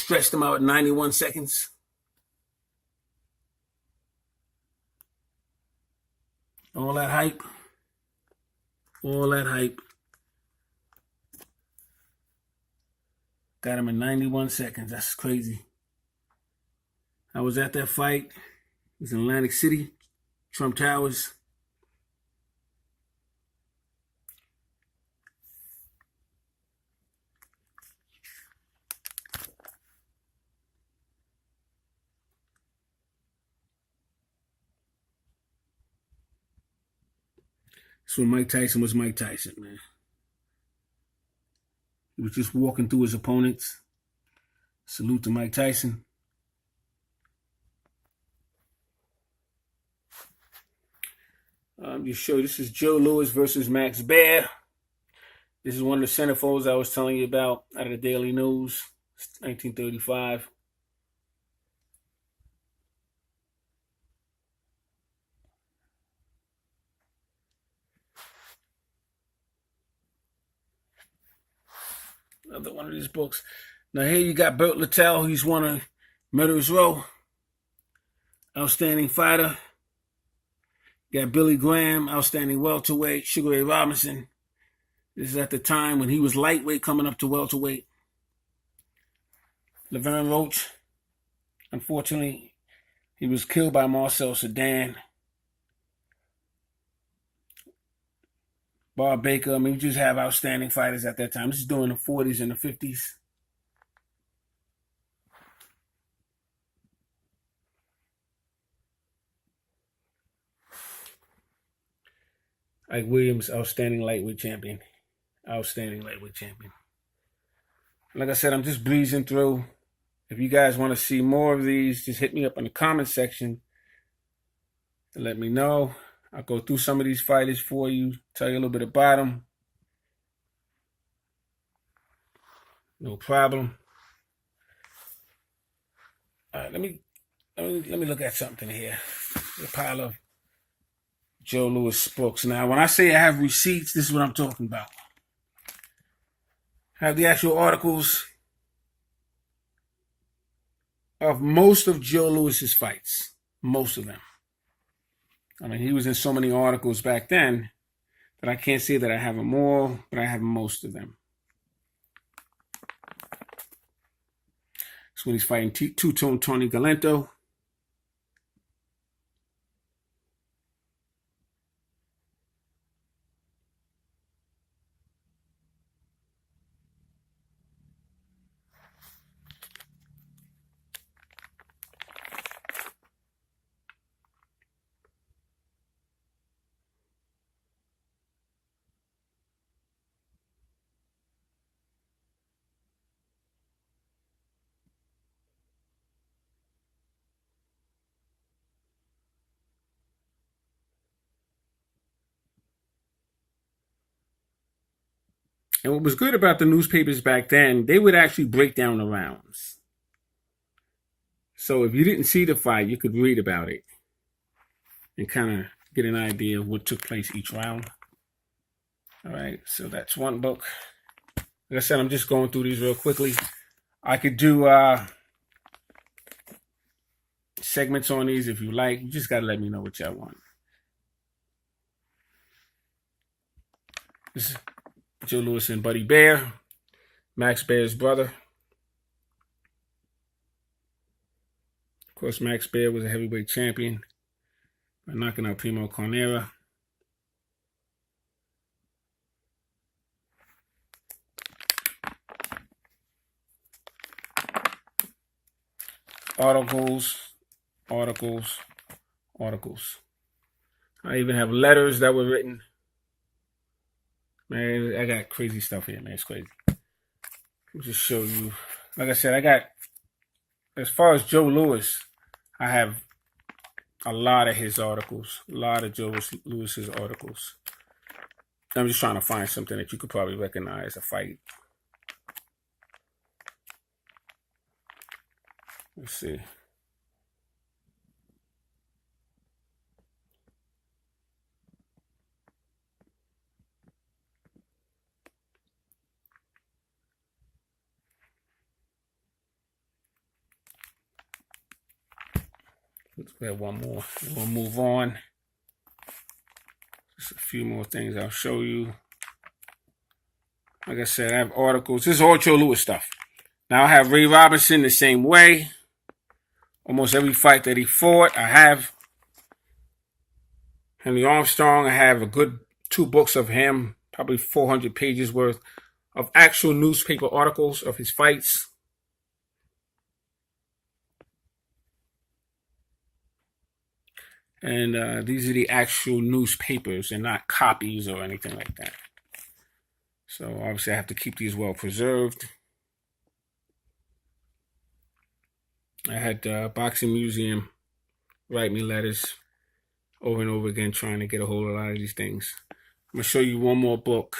stretched him out at 91 seconds. All that hype. All that hype. Got him in 91 seconds. That's crazy. I was at that fight. It was in Atlantic City, Trump Towers. That's when Mike Tyson was Mike Tyson, man. He was just walking through his opponents. Salute to Mike Tyson. Just show you, this is Joe Louis versus Max Baer. This is one of the centerfolds I was telling you about out of the Daily News, 1935. Another one of these books. Now here you got Burt Littell. He's won a Murderer's Row. Outstanding fighter. You got Billy Graham, outstanding welterweight. Sugar Ray Robinson. This is at the time when he was lightweight coming up to welterweight. Laverne Roach. Unfortunately, he was killed by Marcel Sedan. Bob Baker. I mean, we just have outstanding fighters at that time. This is during the 40s and the 50s. Ike Williams, outstanding lightweight champion. Outstanding lightweight champion. Like I said, I'm just breezing through. If you guys want to see more of these, just hit me up in the comment section and let me know. I'll go through some of these fighters for you, tell you a little bit about them. No problem. All right, let me look at something here. A pile of Joe Louis books. Now, when I say I have receipts, this is what I'm talking about. I have the actual articles of most of Joe Louis's fights. Most of them. I mean, he was in so many articles back then that I can't say that I have them all, but I have most of them. That's when he's fighting two-tone Tony Galento. And what was good about the newspapers back then, they would actually break down the rounds. So if you didn't see the fight, you could read about it and kind of get an idea of what took place each round. All right, so that's one book. Like I said, I'm just going through these real quickly. I could do segments on these if you like. You just got to let me know what y'all want. This is Joe Louis and Buddy Baer, Max Baer's brother. Of course, Max Baer was a heavyweight champion by knocking out Primo Carnera. Articles. I even have letters that were written. Man, I got crazy stuff here, man. It's crazy. Let me just show you. Like I said, I got, as far as Joe Louis, I have a lot of his articles. A lot of Joe Louis's articles. I'm just trying to find something that you could probably recognize a fight. Let's see. Let's grab one more. We'll move on. Just a few more things I'll show you. Like I said, I have articles. This is all Joe Louis stuff. Now I have Ray Robinson the same way. Almost every fight that he fought, I have. Henry Armstrong, I have a good 2 books of him, probably 400 pages worth of actual newspaper articles of his fights. And these are the actual newspapers and not copies or anything like that. So obviously I have to keep these well preserved. I had Boxing Museum write me letters over and over again trying to get a hold of a lot of these things. I'm going to show you one more book.